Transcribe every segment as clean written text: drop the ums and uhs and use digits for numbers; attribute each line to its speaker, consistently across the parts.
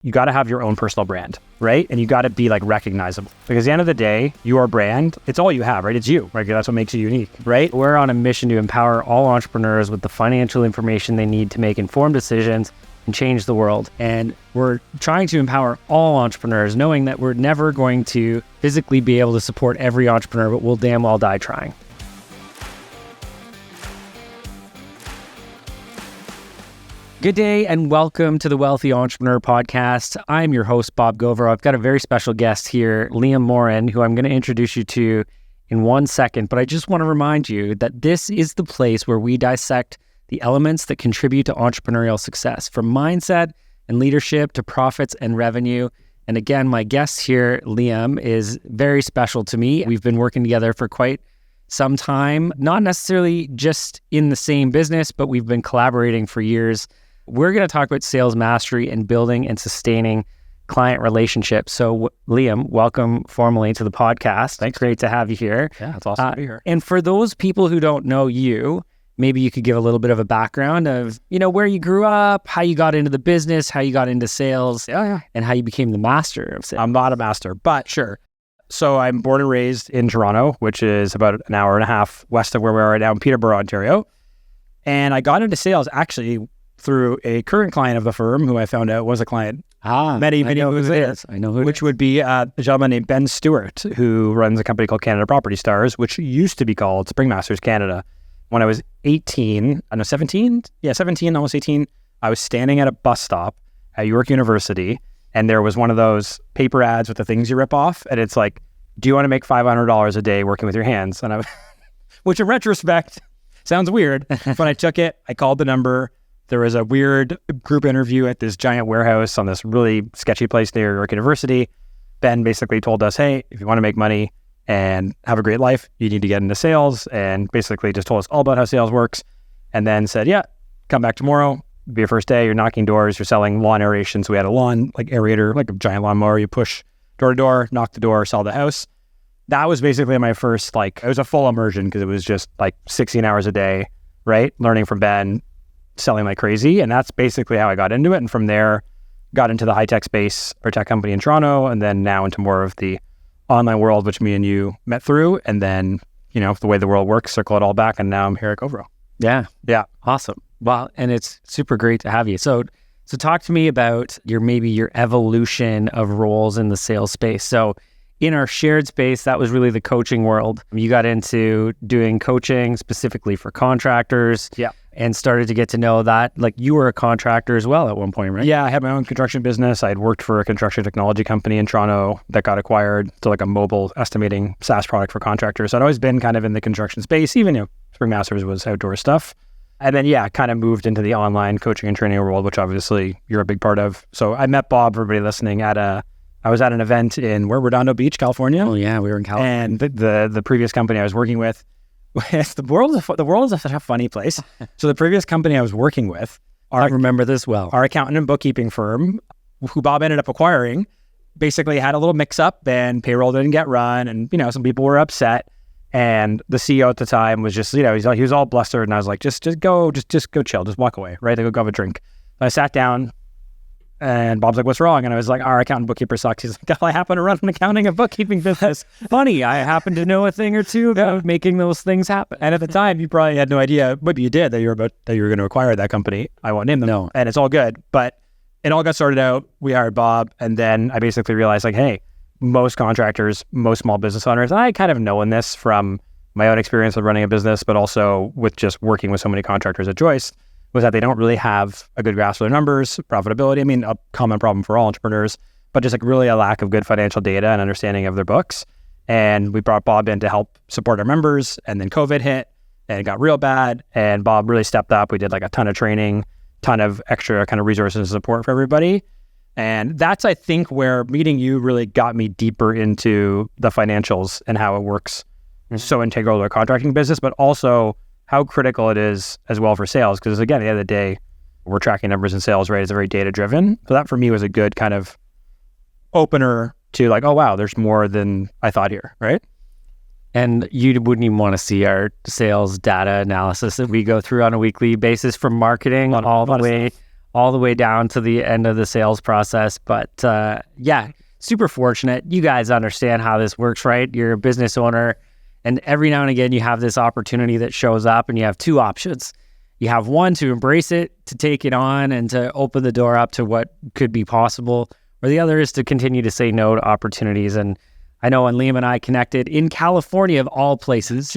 Speaker 1: you got to have your own personal brand, right? And you got to be like recognizable, because at the end of the day, your brand, it's all you have, right? It's you, right? That's what makes you unique, right? We're on a mission to empower all entrepreneurs with the financial information they need to make informed decisions and change the world. And we're trying to empower all entrepreneurs, knowing that we're never going to physically be able to support every entrepreneur, but we'll damn well die trying. Good day and welcome to the Wealthy Entrepreneur Podcast. I'm your host, Bob Gover. I've got a very special guest here, Liam Morin, who I'm going to introduce you to in 1 second. But I just want to remind you that this is the place where we dissect the elements that contribute to entrepreneurial success, from mindset and leadership to profits and revenue. And again, my guest here, Liam, is very special to me. We've been working together for quite some time, not necessarily just in the same business, but we've been collaborating for years. We're going to talk about sales mastery and building and sustaining client relationships. So, Liam, welcome formally to the podcast.
Speaker 2: Thanks.
Speaker 1: Great to have you here.
Speaker 2: Yeah, it's awesome to be here.
Speaker 1: And for those people who don't know you, maybe you could give a little bit of a background of, where you grew up, how you got into the business, how you got into sales, and how you became the master of sales.
Speaker 2: I'm not a master, but sure. So I'm born and raised in Toronto, which is about an hour and a half west of where we are right now in Peterborough, Ontario. And I got into sales actually through a current client of the firm who I found out was a client many moons later.
Speaker 1: I know who it
Speaker 2: which would be a gentleman named Ben Stewart, who runs a company called Canada Property Stars, which used to be called Springmasters Canada. When I was 17, almost 18, I was standing at a bus stop at York University, and there was one of those paper ads with the things you rip off, and it's like, do you want to make $500 a day working with your hands? And I, which in retrospect sounds weird, but I took it, I called the number. There was a weird group interview at this giant warehouse on this really sketchy place near York University. Ben basically told us, hey, if you want to make money and have a great life, you need to get into sales, and basically just told us all about how sales works, and then said, yeah, come back tomorrow, be your first day, you're knocking doors, you're selling lawn aeration. So we had a lawn like aerator, like a giant lawnmower, you push door to door, knock the door, sell the house. That was basically my first, it was a full immersion, because it was just 16 hours a day, right? Learning from Ben, selling like crazy. And that's basically how I got into it. And from there, got into the high-tech space, or tech company in Toronto, and then now into more of the online world, which me and you met through. And then, the way the world works, circle it all back. And now I'm here at Govro.
Speaker 1: Yeah. Awesome. Well, and it's super great to have you. So talk to me about your evolution of roles in the sales space. So in our shared space, that was really the coaching world. You got into doing coaching specifically for contractors.
Speaker 2: Yeah.
Speaker 1: And started to get to know that, you were a contractor as well at one point, right?
Speaker 2: Yeah, I had my own construction business. I had worked for a construction technology company in Toronto that got acquired to a mobile estimating SaaS product for contractors. So I'd always been kind of in the construction space, even Springmasters was outdoor stuff. And then, kind of moved into the online coaching and training world, which obviously you're a big part of. So I met Bob, everybody listening, I was at an event in Redondo Beach, California.
Speaker 1: Oh yeah, we were in California.
Speaker 2: And the previous company I was working with, the world is such a funny place. So the previous company I was working with,
Speaker 1: I remember this well.
Speaker 2: Our accountant and bookkeeping firm, who Bob ended up acquiring, basically had a little mix-up, and payroll didn't get run, and some people were upset. And the CEO at the time was just, he was all blustered, and I was like, just go chill, just walk away, right? Go have a drink. So I sat down, and Bob's like, what's wrong? And I was like, our accountant and bookkeeper sucks. He's like, I happen to run an accounting and bookkeeping business. Funny, I happen to know a thing or two about making those things happen. And at the time, you probably had no idea, maybe you did, that you were going to acquire that company. I won't name them.
Speaker 1: No.
Speaker 2: And it's all good. But it all got started out. We hired Bob. And then I basically realized, hey, most contractors, most small business owners, I kind of known this from my own experience with running a business, but also with just working with so many contractors at Joyce, was that they don't really have a good grasp of their numbers, profitability. I mean, a common problem for all entrepreneurs, but just really a lack of good financial data and understanding of their books. And we brought Bob in to help support our members. And then COVID hit and it got real bad. And Bob really stepped up. We did a ton of training, ton of extra kind of resources and support for everybody. And that's, I think, where meeting you really got me deeper into the financials and how it works. So integral to our contracting business, but also how critical it is as well for sales. Because again, at the end of the day, we're tracking numbers in sales, right? It's very data driven. So that for me was a good kind of opener to oh wow, there's more than I thought here, right?
Speaker 1: And you wouldn't even want to see our sales data analysis that we go through on a weekly basis from marketing all the way all the way down to the end of the sales process. But yeah, super fortunate. You guys understand how this works, right? You're a business owner, and every now and again you have this opportunity that shows up, and you have two options. You have one, to embrace it, to take it on, and to open the door up to what could be possible, or the other is to continue to say no to opportunities. And I know when Liam and I connected in California, of all places,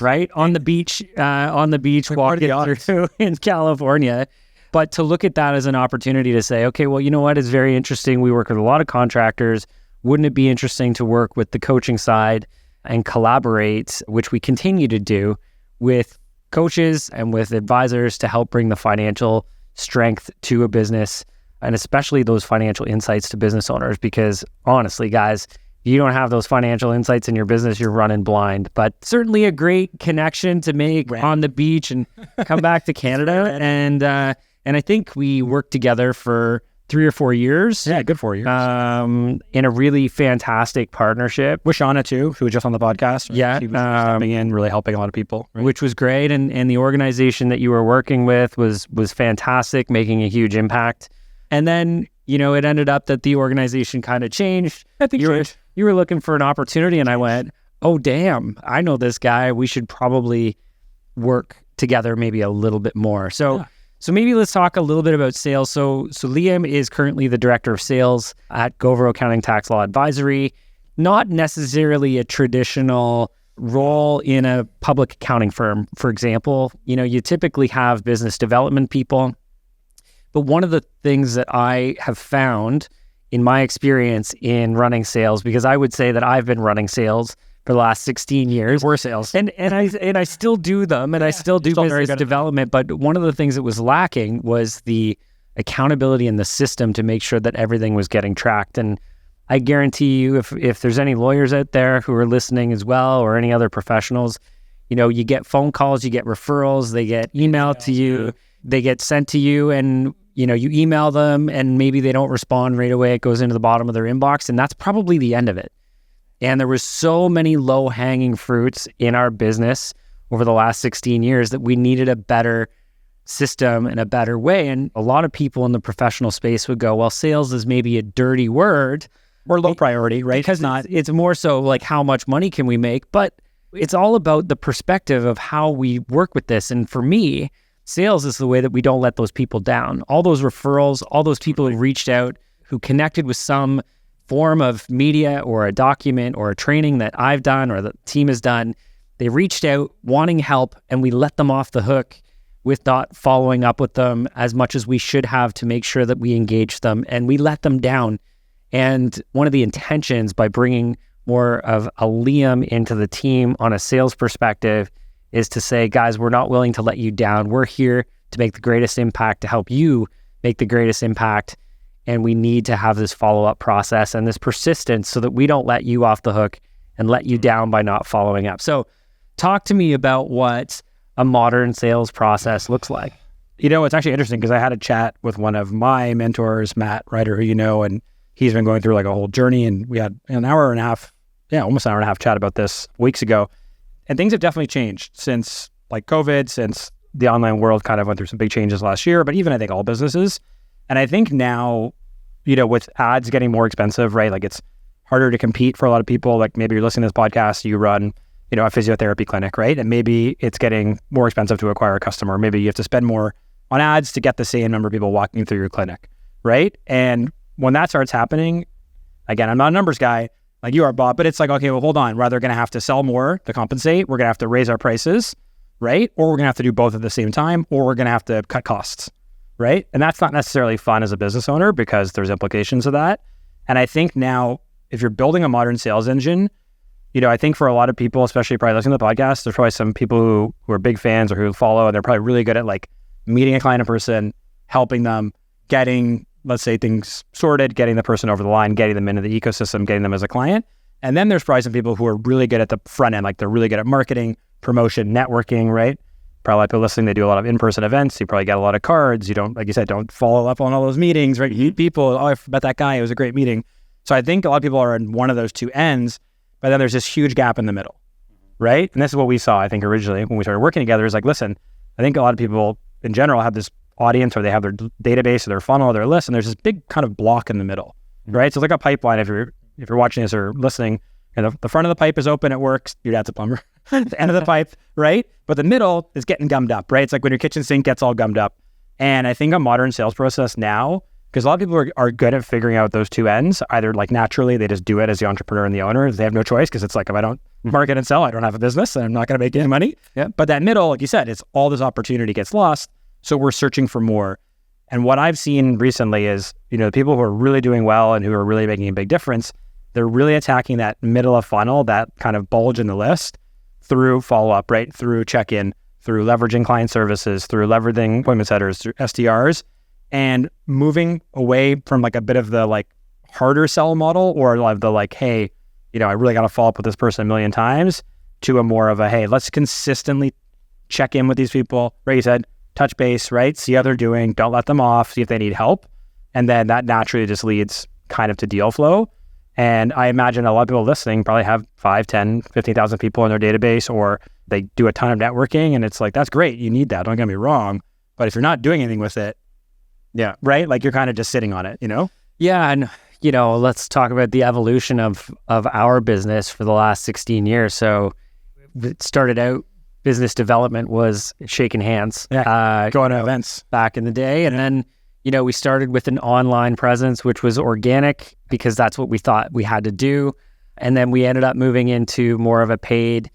Speaker 1: right? On the beach, walking through in California. But to look at that as an opportunity to say, okay, well, you know what? It's very interesting. We work with a lot of contractors. Wouldn't it be interesting to work with the coaching side and collaborate, which we continue to do, with coaches and with advisors to help bring the financial strength to a business, and especially those financial insights to business owners? Because honestly, guys, if you don't have those financial insights in your business, you're running blind. But certainly a great connection to make on the beach and come back to Canada. And I think we worked together for 3 or 4 years.
Speaker 2: Yeah, good 4 years.
Speaker 1: In a really fantastic partnership.
Speaker 2: With Shauna too, who was just on the podcast. Right?
Speaker 1: Yeah.
Speaker 2: She was stepping in, really helping a lot of people. Right?
Speaker 1: Which was great. And the organization that you were working with was fantastic, making a huge impact. And then, you know, it ended up that the organization kind of changed.
Speaker 2: I think
Speaker 1: you were looking for an opportunity, and I went, oh, damn, I know this guy. We should probably work together maybe a little bit more. So maybe let's talk a little bit about sales. So Liam is currently the director of sales at Govro Accounting Tax Law Advisory. Not necessarily a traditional role in a public accounting firm, for example. You know, you typically have business development people. But one of the things that I have found in my experience in running sales, because I would say that I've been running sales for the last 16 years.
Speaker 2: We're sales.
Speaker 1: And I still do them, and I still do business development. But one of the things that was lacking was the accountability in the system to make sure that everything was getting tracked. And I guarantee you, if there's any lawyers out there who are listening as well, or any other professionals, you know, you get phone calls, you get referrals, they get emailed to you, they get sent to you, and you know, you email them and maybe they don't respond right away. It goes into the bottom of their inbox, and that's probably the end of it. And there was so many low-hanging fruits in our business over the last 16 years that we needed a better system and a better way. And a lot of people in the professional space would go, well, sales is maybe a dirty word.
Speaker 2: Or low priority, right?
Speaker 1: Because it's more so like, how much money can we make? But it's all about the perspective of how we work with this. And for me, sales is the way that we don't let those people down. All those referrals, all those people who reached out, who connected with some form of media or a document or a training that I've done or the team has done, they reached out wanting help, and we let them off the hook with not following up with them as much as we should have to make sure that we engage them, and we let them down. And one of the intentions by bringing more of a Liam into the team on a sales perspective is to say, guys, we're not willing to let you down. We're here to make the greatest impact, to help you make the greatest impact. And we need to have this follow-up process and this persistence so that we don't let you off the hook and let you down by not following up. So talk to me about what a modern sales process looks like.
Speaker 2: You know, it's actually interesting because I had a chat with one of my mentors, Matt Ryder, who you know, and he's been going through like a whole journey, and we had an hour and a half, almost an hour and a half chat about this weeks ago. And things have definitely changed since like COVID, since the online world kind of went through some big changes last year, but even I think all businesses. And I think now, you know, with ads getting more expensive, right? Like it's harder to compete for a lot of people. Like maybe you're listening to this podcast, you run, you know, a physiotherapy clinic, right? And maybe it's getting more expensive to acquire a customer. Maybe you have to spend more on ads to get the same number of people walking through your clinic, right? And when that starts happening, again, I'm not a numbers guy like you are, Bob, but it's like, okay, well, hold on. We're either going to have to sell more to compensate, we're going to have to raise our prices, right? Or we're going to have to do both at the same time, or we're going to have to cut costs, right? And that's not necessarily fun as a business owner because there's implications of that. And I think now, if you're building a modern sales engine, you know, I think for a lot of people, especially probably listening to the podcast, there's probably some people who are big fans or who follow, and they're probably really good at like meeting a client in person, helping them, getting, let's say, things sorted, getting the person over the line, getting them into the ecosystem, getting them as a client. And then there's probably some people who are really good at the front end, like they're really good at marketing, promotion, networking, right? Probably a lot of people listening, they do a lot of in-person events. You probably get a lot of cards. You don't, like you said, don't follow up on all those meetings, right? You meet people, oh, I met that guy. It was a great meeting. So I think a lot of people are in one of those two ends, but then there's this huge gap in the middle, right? And this is what we saw, I think, originally when we started working together is like, listen, I think a lot of people in general have this audience, or they have their database or their funnel or their list, and there's this big kind of block in the middle, right? So it's like a pipeline. If you're watching this or listening, and the front of the pipe is open, it works. Your dad's a plumber. The end of the pipe, right? But the middle is getting gummed up, right? It's like when your kitchen sink gets all gummed up. And I think a modern sales process now, because a lot of people are good at figuring out those two ends, either like naturally they just do it as the entrepreneur and the owner. They have no choice, because it's like, if I don't market and sell, I don't have a business and I'm not going to make any money.
Speaker 1: Yeah.
Speaker 2: But that middle, like you said, it's all this opportunity gets lost. So we're searching for more. And what I've seen recently is, the people who are really doing well and who are really making a big difference, they're really attacking that middle of funnel, that kind of bulge in the list, through follow-up, right? Through check-in, through leveraging client services, through leveraging appointment setters, through SDRs, and moving away from like a bit of the like harder sell model, or like the like, hey, I really got to follow up with this person a million times, to a more of a, hey, let's consistently check in with these people, right? You said, touch base, right? See how they're doing. Don't let them off. See if they need help. And then that naturally just leads kind of to deal flow. And I imagine a lot of people listening probably have 5, 10, 15,000 people in their database, or they do a ton of networking, and it's like, that's great. You need that. Don't get me wrong. But if you're not doing anything with it,
Speaker 1: yeah,
Speaker 2: right? Like, you're kind of just sitting on it,
Speaker 1: Yeah. And, let's talk about the evolution of our business for the last 16 years. So it started out, business development was shaking hands,
Speaker 2: going to events
Speaker 1: back in the day. And then, we started with an online presence, which was organic, because that's what we thought we had to do. And then we ended up moving into more of a paid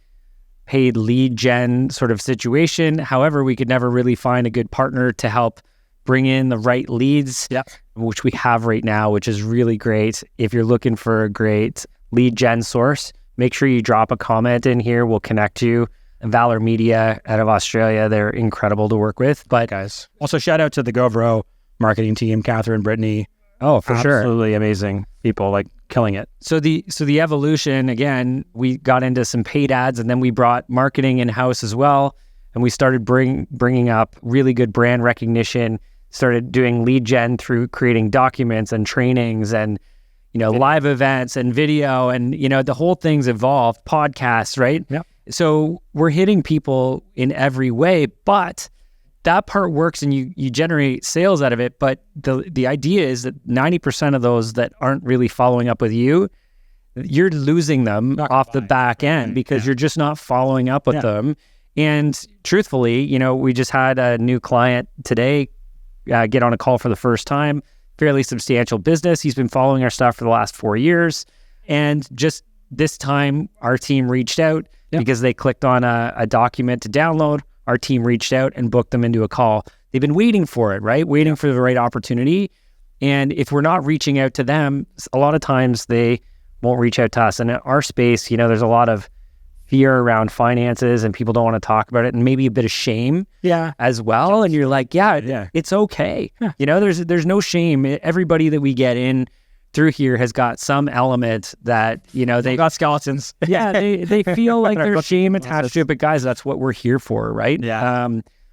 Speaker 1: lead gen sort of situation. However, we could never really find a good partner to help bring in the right leads, which we have right now, which is really great. If you're looking for a great lead gen source, make sure you drop a comment in here. We'll connect you. Valor Media out of Australia, they're incredible to work with. But
Speaker 2: guys, also shout out to the GoVro marketing team, Catherine, Brittany.
Speaker 1: Oh, for sure.
Speaker 2: Absolutely amazing people, like killing it.
Speaker 1: So the evolution, again, we got into some paid ads, and then we brought marketing in-house as well. And we started bringing up really good brand recognition, started doing lead gen through creating documents and trainings and, live events and video. And, the whole thing's evolved, podcasts, right?
Speaker 2: Yeah.
Speaker 1: So we're hitting people in every way, but that part works and you generate sales out of it. But the idea is that 90% of those that aren't really following up with you, you're losing them off the back end, because you're just not following up with them. And truthfully, we just had a new client today get on a call for the first time, fairly substantial business. He's been following our stuff for the last 4 years. And just this time, our team reached out because they clicked on a document to download. Our team reached out and booked them into a call. They've been waiting for it, right? Waiting for the right opportunity. And if we're not reaching out to them, a lot of times they won't reach out to us. And in our space, there's a lot of fear around finances, and people don't want to talk about it, and maybe a bit of shame as well. And you're like, it's okay. Yeah. There's no shame. Everybody that we get in through here has got some element that, they
Speaker 2: got skeletons.
Speaker 1: they feel like there's shame attached to it, but guys, that's what we're here for, right?
Speaker 2: Yeah.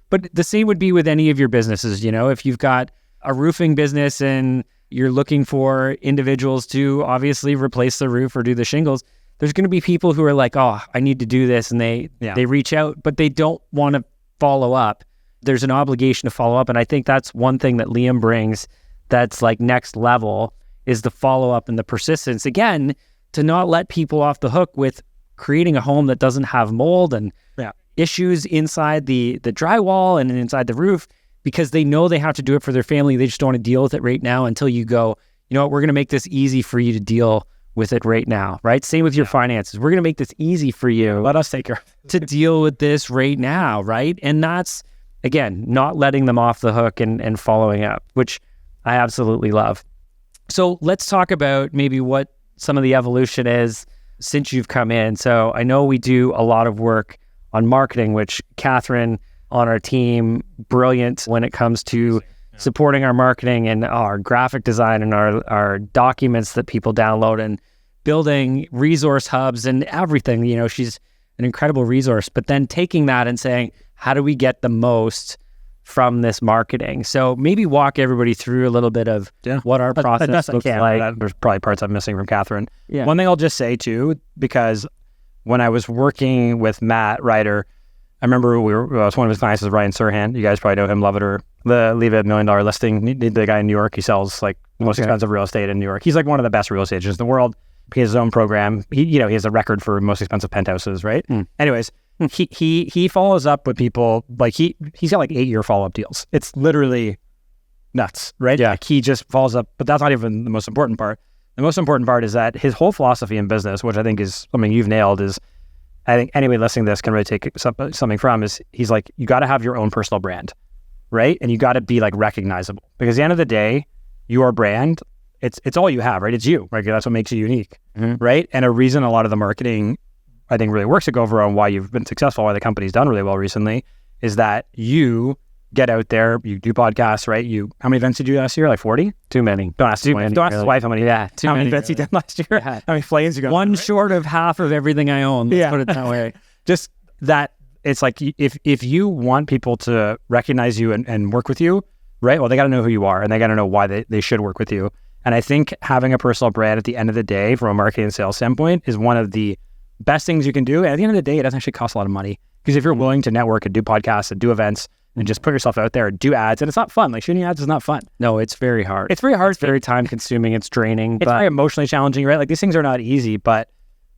Speaker 1: But the same would be with any of your businesses. If you've got a roofing business and you're looking for individuals to obviously replace the roof or do the shingles, there's going to be people who are like, oh, I need to do this. And they reach out, but they don't want to follow up. There's an obligation to follow up. And I think that's one thing that Liam brings that's like next level, is the follow-up and the persistence. Again, to not let people off the hook with creating a home that doesn't have mold and issues inside the drywall and inside the roof, because they know they have to do it for their family. They just don't want to deal with it right now until you go, we're going to make this easy for you to deal with it right now, right? Same with your finances. We're going to make this easy for you.
Speaker 2: Let us take care
Speaker 1: to deal with this right now, right? And that's, again, not letting them off the hook and following up, which I absolutely love. So let's talk about maybe what some of the evolution is since you've come in. So I know we do a lot of work on marketing, which Catherine on our team, brilliant when it comes to supporting our marketing and our graphic design and our documents that people download and building resource hubs and everything. She's an incredible resource, but then taking that and saying, how do we get the most from this marketing? So maybe walk everybody through a little bit of what our process looks like.
Speaker 2: There's probably parts I'm missing from Catherine.
Speaker 1: Yeah.
Speaker 2: One thing I'll just say too, because when I was working with Matt Ryder, I remember one of his clients is Ryan Serhant. You guys probably know him, love it or leave it, $1 million listing. The guy in New York, he sells like the most expensive real estate in New York. He's like one of the best real estate agents in the world. He has his own program. He has a record for most expensive penthouses, right? Anyways, he follows up with people like he's got like 8-year follow-up deals. It's literally nuts, right?
Speaker 1: Yeah.
Speaker 2: Like he just follows up, but that's not even the most important part. The most important part is that his whole philosophy in business, which I think is something you've nailed, is I think anybody listening to this can really take something from is he's like, you got to have your own personal brand, right? And you got to be like recognizable because at the end of the day, your brand, it's all you have, right? It's you, right? That's what makes you unique, right? And a reason a lot of the marketing I think really works at GoVero and why you've been successful, why the company's done really well recently is that you get out there, you do podcasts, right? How many events did you do last year? Like 40?
Speaker 1: Too many.
Speaker 2: Don't ask his wife how many.
Speaker 1: Yeah,
Speaker 2: how many events he did last year?
Speaker 1: Yeah.
Speaker 2: How many flames you got?
Speaker 1: One short of half of everything I own. Let's put it that way.
Speaker 2: Just that it's like if you want people to recognize you and work with you, right? Well, they got to know who you are and they got to know why they should work with you. And I think having a personal brand at the end of the day from a marketing and sales standpoint is one of the best things you can do. And at the end of the day, it doesn't actually cost a lot of money because if you're willing to network and do podcasts and do events and just put yourself out there and do ads, and it's not fun. Like shooting ads is not fun.
Speaker 1: No, it's very hard.
Speaker 2: It's very hard.
Speaker 1: It's very time consuming. It's draining.
Speaker 2: It's very emotionally challenging, right? Like these things are not easy, but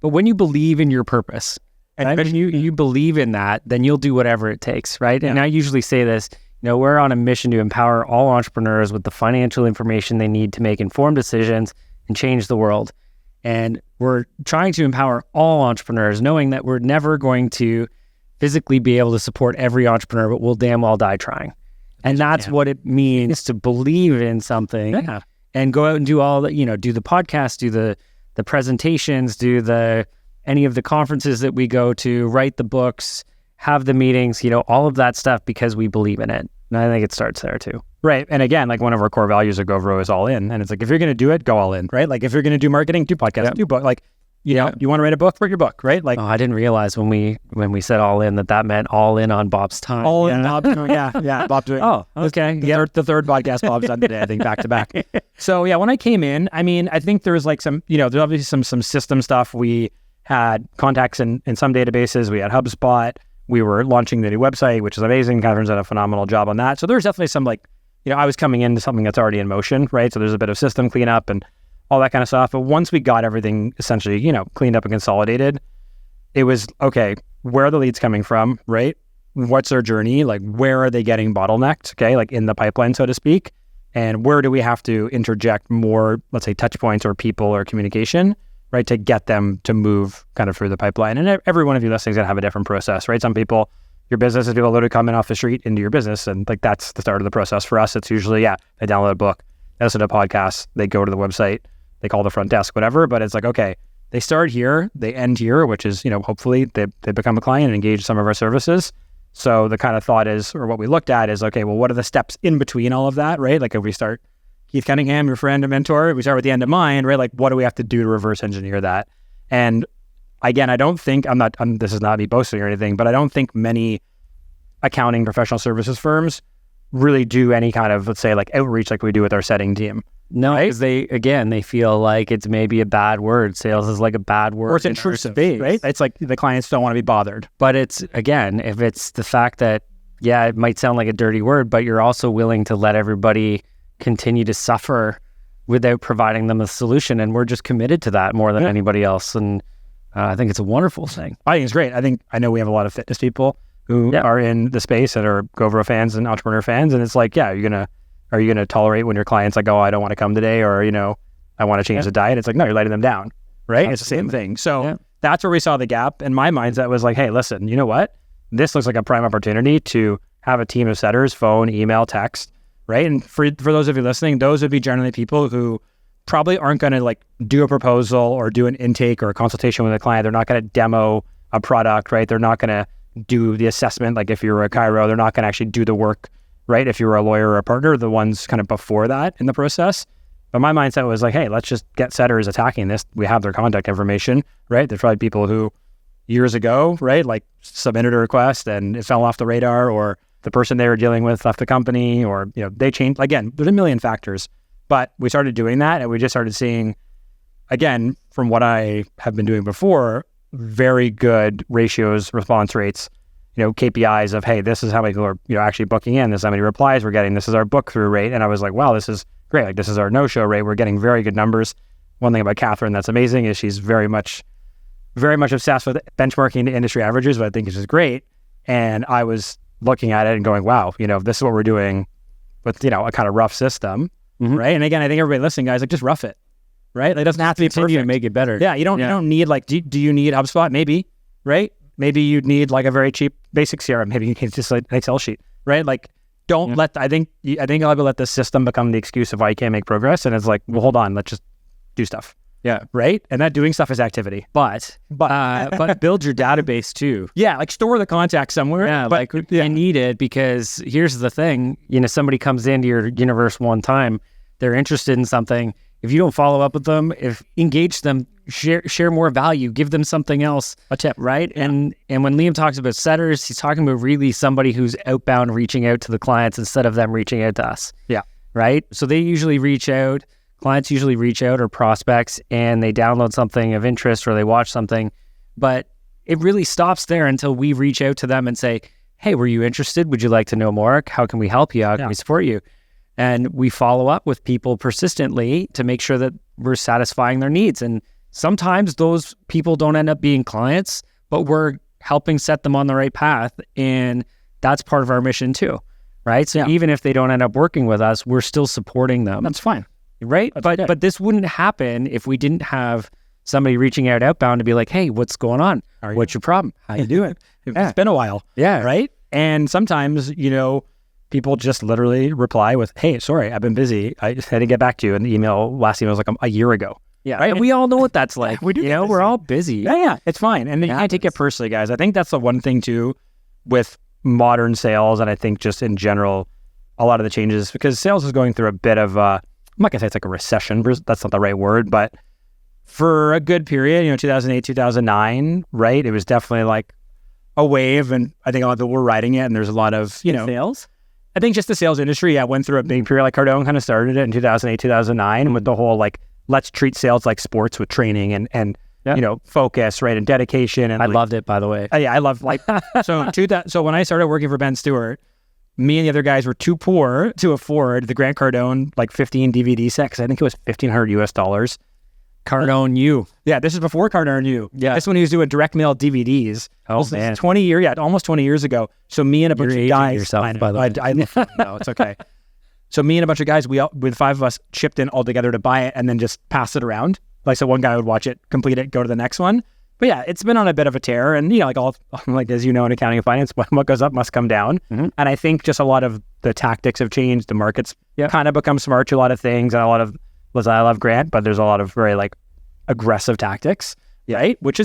Speaker 1: when you believe in your purpose and when you believe in that, then you'll do whatever it takes, right? And I usually say this, we're on a mission to empower all entrepreneurs with the financial information they need to make informed decisions and change the world. And we're trying to empower all entrepreneurs, knowing that we're never going to physically be able to support every entrepreneur, but we'll damn well die trying. And that's what it means to believe in something and go out and do all the, do the podcast, do the presentations, do any of the conferences that we go to, write the books, have the meetings, all of that stuff because we believe in it. And I think it starts there too.
Speaker 2: Right. And again, like one of our core values at GoVero is all in. And it's like, if you're going to do it, go all in, right? Like if you're going to do marketing, do podcasts, do book. Like, you want to write a book, write your book, right? Like,
Speaker 1: I didn't realize when we said all in that meant all in on Bob's time.
Speaker 2: All in Bob's time. Yeah. Bob doing.
Speaker 1: Oh, okay.
Speaker 2: The third podcast Bob's done today, I think, back to back. So when I came in, I think there was like some, there's obviously some system stuff. We had contacts in some databases. We had HubSpot. We were launching the new website, which is amazing. Catherine's done a phenomenal job on that. So there's definitely some I was coming into something that's already in motion, right? So there's a bit of system cleanup and all that kind of stuff. But once we got everything essentially, cleaned up and consolidated, it was, okay, where are the leads coming from, right? What's their journey? Like, where are they getting bottlenecked, okay? Like in the pipeline, so to speak. And where do we have to interject more, let's say, touch points or people or communication, right? To get them to move kind of through the pipeline. And every one of you listeners is going to have a different process, right? Some people, your business is people literally coming off the street into your business. And like, that's the start of the process. For us, it's usually, they download a book, they listen to a podcast, they go to the website, they call the front desk, whatever. But it's like, okay, they start here, they end here, which is, hopefully they become a client and engage some of our services. So the kind of thought is, or what we looked at is, okay, well, what are the steps in between all of that, right? Like if we start Keith Cunningham, your friend and mentor, we start with the end in mind, right? Like what do we have to do to reverse engineer that? And again, I don't think, this is not me boasting or anything, but I don't think many accounting professional services firms really do any kind of, let's say, like outreach like we do with our setting team.
Speaker 1: No, because they feel like it's maybe a bad word. Sales is like a bad word.
Speaker 2: Or it's intrusive, right? It's like the clients don't want to be bothered.
Speaker 1: But it's, again, if it's the fact that, it might sound like a dirty word, but you're also willing to let everybody continue to suffer without providing them a solution. And we're just committed to that more than anybody else. And I think it's a wonderful thing.
Speaker 2: I think it's great. I know we have a lot of fitness people who are in the space that are GoVero fans and entrepreneur fans. And it's like, are you going to tolerate when your client's like, oh, I don't want to come today, or, I want to change the diet? It's like, no, you're letting them down, right? Absolutely. It's the same thing. So that's where we saw the gap. In my mindset was like, hey, listen, you know what? This looks like a prime opportunity to have a team of setters, phone, email, text, right? And for those of you listening, those would be generally people who probably aren't going to like do a proposal or do an intake or a consultation with a client. They're not going to demo a product, right? They're not going to do the assessment. Like if you're a chiro, they're not going to actually do the work, right? If you were a lawyer or a partner, the ones kind of before that in the process. But my mindset was like, hey, let's just get setters attacking this. We have their contact information, right? There's probably people who years ago, right, like submitted a request and it fell off the radar, or the person they were dealing with left the company, or, they changed. Again, there's a million factors, but we started doing that and we just started seeing, again, from what I have been doing before, very good ratios, response rates, KPIs of, hey, this is how many people are, actually booking in. This is how many replies we're getting. This is our book through rate. And I was like, wow, this is great. Like, this is our no-show rate. We're getting very good numbers. One thing about Catherine that's amazing is she's very much obsessed with benchmarking the industry averages, but I think it's just great. And I was looking at it and going, wow, this is what we're doing with, a kind of rough system, right? And again, I think everybody listening, guys, like, just rough it, right? Like, it doesn't have to be perfect.
Speaker 1: And make it better.
Speaker 2: Yeah, you don't need, like, do you need HubSpot? Maybe, right? Maybe you'd need like a very cheap basic CRM. Maybe you can just like an Excel sheet, right? Like, don't let, I think a lot of people let the system become the excuse of why you can't make progress. And it's like, well, hold on, let's just do stuff.
Speaker 1: Yeah.
Speaker 2: Right. And that doing stuff is activity.
Speaker 1: But build your database too.
Speaker 2: Yeah. Like, store the contact somewhere.
Speaker 1: Yeah. I need it because here's the thing, somebody comes into your universe one time, they're interested in something. If you don't follow up with them, engage them, share more value, give them something else,
Speaker 2: a tip,
Speaker 1: right? Yeah. And when Liam talks about setters, he's talking about really somebody who's outbound reaching out to the clients instead of them reaching out to us.
Speaker 2: Yeah.
Speaker 1: Right? So they usually reach out, clients usually reach out, or prospects, and they download something of interest or they watch something, but it really stops there until we reach out to them and say, hey, were you interested? Would you like to know more? How can we help you? How can we support you? And we follow up with people persistently to make sure that we're satisfying their needs. And sometimes those people don't end up being clients, but we're helping set them on the right path. And that's part of our mission too, right? So even if they don't end up working with us, we're still supporting them.
Speaker 2: That's fine.
Speaker 1: Right? But this wouldn't happen if we didn't have somebody reaching out outbound to be like, hey, what's going on? What's your problem? How you doing?
Speaker 2: It's been a while.
Speaker 1: Yeah.
Speaker 2: Right? And sometimes, people just literally reply with, hey, sorry, I've been busy. I just had to get back to you. And the last email was like a year ago.
Speaker 1: Yeah. Right? And we all know what that's like.
Speaker 2: We do.
Speaker 1: We're all busy.
Speaker 2: Yeah. It's fine. And I take it personally, guys. I think that's the one thing too with modern sales. And I think just in general, a lot of the changes, because sales is going through a bit of, I'm not gonna say it's like a recession. That's not the right word, but for a good period, 2008, 2009, right? It was definitely like a wave. And I think a lot of people were riding it. And there's a lot of,
Speaker 1: sales.
Speaker 2: I think just the sales industry, went through a big period. Like Cardone kind of started it in 2008, 2009, and with the whole like, let's treat sales like sports with training and focus, right, and dedication. And
Speaker 1: I loved it, by the way.
Speaker 2: I love like so when I started working for Ben Stewart, me and the other guys were too poor to afford the Grant Cardone like 15 DVD set, because I think it was $1,500.
Speaker 1: Cardone U.
Speaker 2: Yeah, this is before Cardone U.
Speaker 1: Yeah,
Speaker 2: this is when he was doing direct mail DVDs.
Speaker 1: Oh man,
Speaker 2: almost 20 years ago. So me and a bunch of guys.
Speaker 1: Yourself, by the way.
Speaker 2: No, it's okay. So me and a bunch of guys, with 5 of us, chipped in all together to buy it and then just pass it around. Like, so one guy would watch it, complete it, go to the next one. But yeah, it's been on a bit of a tear, and as you know, in accounting and finance, what goes up must come down. Mm-hmm. And I think just a lot of the tactics have changed. The market's kind of become smart to a lot of things, and a lot of, I love Grant, but there's a lot of very like aggressive tactics, right? Which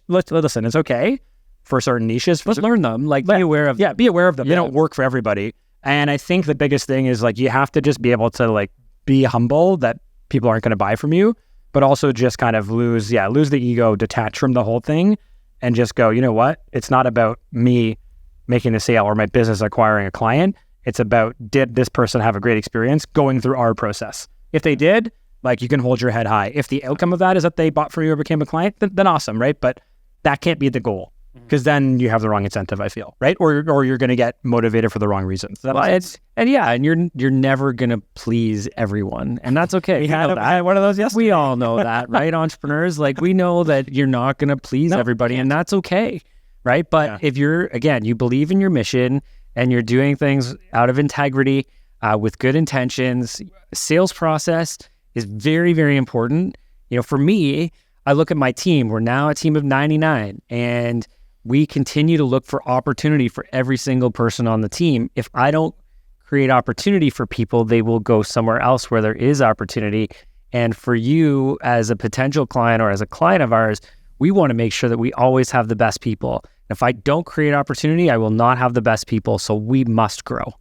Speaker 2: listen, it's okay for certain niches.
Speaker 1: Let's learn them. Like, be aware of them.
Speaker 2: Be aware of them. They don't work for everybody. And I think the biggest thing is like, you have to just be able to like be humble that people aren't going to buy from you, but also just kind of lose the ego, detach from the whole thing, and just go, you know what? It's not about me making the sale or my business acquiring a client. It's about, did this person have a great experience going through our process? If they did, like, you can hold your head high. If the outcome of that is that they bought from you or became a client, then awesome, right? But that can't be the goal, because then you have the wrong incentive, I feel, right? Or you're going to get motivated for the wrong reasons.
Speaker 1: And you're never going to please everyone, and that's okay.
Speaker 2: I had one of those yesterday.
Speaker 1: We all know that, right? Entrepreneurs, like, we know that you're not going to please everybody, and that's okay, right? But if you believe in your mission and you're doing things out of integrity, with good intentions, sales process is very, very important. For me, I look at my team. We're now a team of 99, and we continue to look for opportunity for every single person on the team. If I don't create opportunity for people, they will go somewhere else where there is opportunity. And for you as a potential client or as a client of ours, we want to make sure that we always have the best people. If I don't create opportunity, I will not have the best people. So we must grow,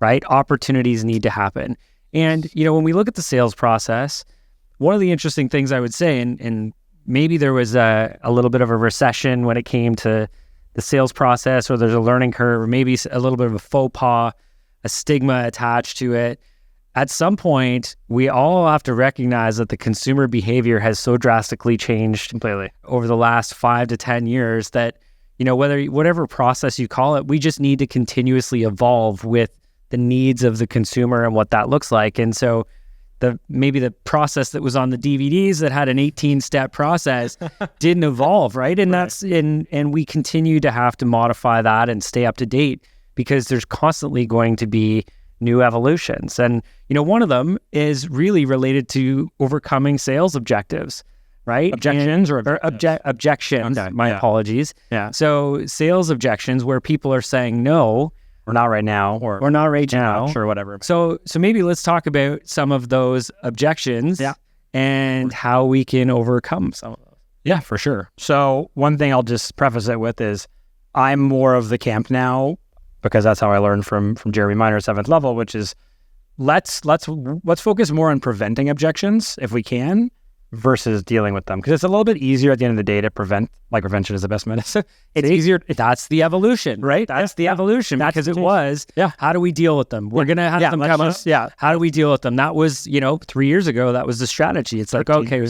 Speaker 1: right? Opportunities need to happen. And, when we look at the sales process, one of the interesting things I would say, and maybe there was a little bit of a recession when it came to the sales process, or there's a learning curve, or maybe a little bit of a faux pas, a stigma attached to it. At some point, we all have to recognize that the consumer behavior has so drastically changed
Speaker 2: completely
Speaker 1: over the last 5 to 10 years that, whatever process you call it, we just need to continuously evolve with the needs of the consumer and what that looks like. And so maybe the process that was on the DVDs that had an 18-step process didn't evolve, right? And and we continue to have to modify that and stay up to date because there's constantly going to be new evolutions. And, one of them is really related to overcoming sales objectives, right?
Speaker 2: Objections
Speaker 1: objections.
Speaker 2: Okay.
Speaker 1: My apologies.
Speaker 2: Yeah.
Speaker 1: So sales objections where people are saying no,
Speaker 2: or not right now, or
Speaker 1: not right now.
Speaker 2: Sure, whatever.
Speaker 1: So maybe let's talk about some of those objections and how we can overcome some of those.
Speaker 2: Yeah, for sure. So one thing I'll just preface it with is I'm more of the camp now, because that's how I learned from Jeremy Miner's 7th Level, which is let's focus more on preventing objections if we can versus dealing with them, because it's a little bit easier at the end of the day to prevent. Like prevention is the best medicine. It's easier.
Speaker 1: That's the evolution, right? That's the evolution, because it was, how do we deal with them? We're going to have them come up. How do we deal with them? That was, 3 years ago, that was the strategy. It's like, okay,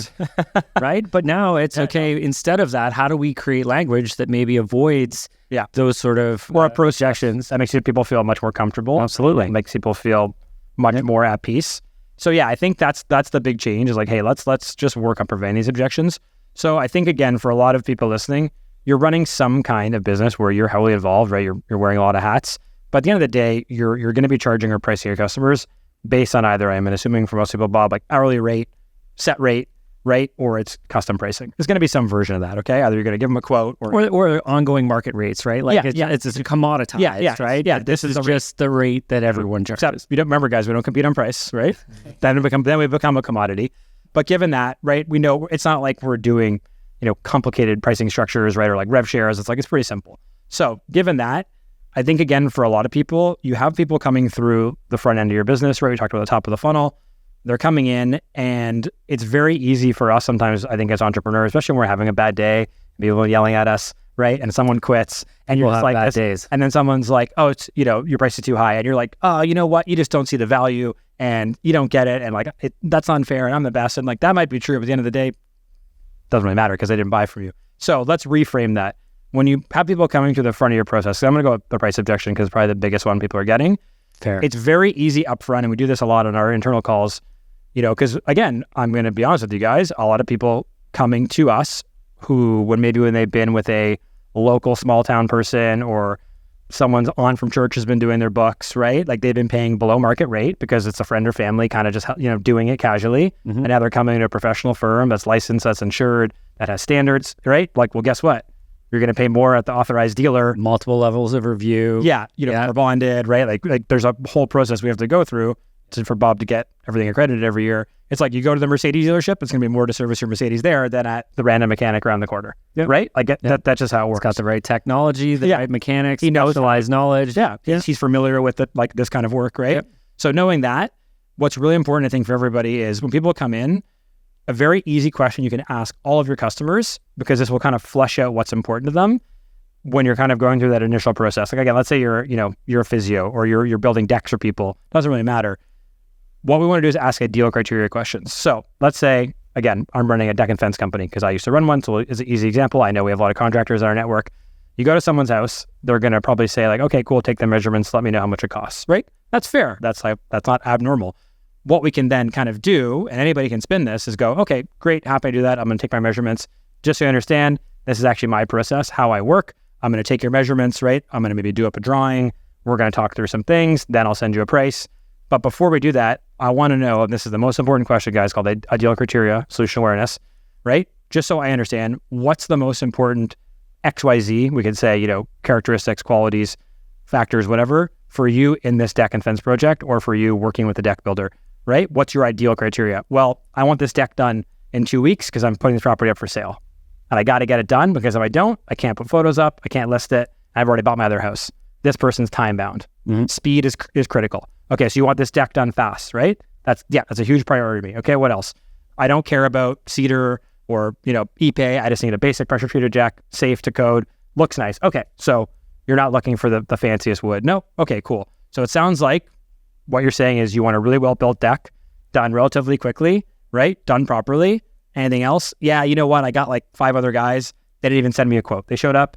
Speaker 1: right? But now it's okay. Instead of that, how do we create language that maybe avoids those sort of
Speaker 2: or objections that makes people feel much more comfortable?
Speaker 1: Absolutely.
Speaker 2: It makes people feel much more at peace. So I think that's the big change is like, hey, let's just work on preventing these objections. So I think, again, for a lot of people listening, you're running some kind of business where you're heavily involved, right? You're wearing a lot of hats. But at the end of the day, you're going to be charging or pricing your customers based on either, I'm assuming for most people, Bob, like hourly rate, set rate, right? Or it's custom pricing. There's going to be some version of that, okay? Either you're going to give them a quote
Speaker 1: or ongoing market rates, right? Like it's commoditized, right?
Speaker 2: Yeah,
Speaker 1: this is just the rate that everyone charges.
Speaker 2: Except, you don't remember, guys, we don't compete on price, right? then we become a commodity. But given that, right, we know it's not like we're doing, complicated pricing structures, right? Or like rev shares. It's pretty simple. So given that, I think, again, for a lot of people, you have people coming through the front end of your business, right? We talked about the top of the funnel. They're coming in, and it's very easy for us sometimes, I think, as entrepreneurs, especially when we're having a bad day, people yelling at us, right? And someone quits, and you're just like,
Speaker 1: bad days.
Speaker 2: And then someone's like, oh, it's, your price is too high. And you're like, oh, you know what? You just don't see the value, and you don't get it. And like, that's unfair, and I'm the best. And like, that might be true, but at the end of the day, doesn't really matter because they didn't buy from you. So let's reframe that. When you have people coming to the front of your process, so I'm going to go with the price objection because it's probably the biggest one people are getting.
Speaker 1: Fair.
Speaker 2: It's very easy upfront, and we do this a lot on our internal calls, because again, I'm going to be honest with you guys, a lot of people coming to us who, when they've been with a local small town person or someone's on from church has been doing their books, right? Like they've been paying below market rate because it's a friend or family kind of just, doing it casually. Mm-hmm. And now they're coming to a professional firm that's licensed, that's insured, that has standards, right? Like, well, guess what? You're going to pay more at the authorized dealer.
Speaker 1: Multiple levels of review.
Speaker 2: We're bonded, right? Like there's a whole process we have to go through for Bob to get everything accredited every year. It's like you go to the Mercedes dealership, it's going to be more to service your Mercedes there than at the random mechanic around the corner, right? Like that's just how it works.
Speaker 1: It's got the right technology, the right mechanics, he knows specialized knowledge.
Speaker 2: He's familiar with like this kind of work, right? Yep. So knowing that, what's really important, I think, for everybody is when people come in, a very easy question you can ask all of your customers, because this will kind of flesh out what's important to them when you're kind of going through that initial process. Like again, let's say you're a physio or you're building decks for people. Doesn't really matter. What we want to do is ask ideal criteria questions. So let's say, again, I'm running a deck and fence company because I used to run one. So it's an easy example. I know we have a lot of contractors in our network. You go to someone's house, they're going to probably say like, okay, cool, take the measurements. Let me know how much it costs, right? That's fair. That's not abnormal. What we can then kind of do, and anybody can spin this, is go, okay, great, happy to do that. I'm going to take my measurements. Just so you understand, this is actually my process, how I work. I'm going to take your measurements, right? I'm going to maybe do up a drawing. We're going to talk through some things. Then I'll send you a price. But before we do that, I want to know, and this is the most important question, guys, called ideal criteria, solution awareness, right? Just so I understand, what's the most important XYZ, we could say, characteristics, qualities, factors, whatever, for you in this deck and fence project or for you working with a deck builder, right? What's your ideal criteria? Well, I want this deck done in 2 weeks because I'm putting this property up for sale. And I got to get it done because if I don't, I can't put photos up, I can't list it, I've already bought my other house. This person's time bound. Mm-hmm. Speed is critical. Okay, so you want this deck done fast, right? That's a huge priority to me. Okay, what else? I don't care about cedar or, Ipe. I just need a basic pressure treated deck, safe to code, looks nice. Okay, so you're not looking for the fanciest wood. No? Okay, cool. So it sounds like what you're saying is you want a really well-built deck done relatively quickly, right? Done properly. Anything else? Yeah, you know what? I got like 5 other guys. They didn't even send me a quote. They showed up,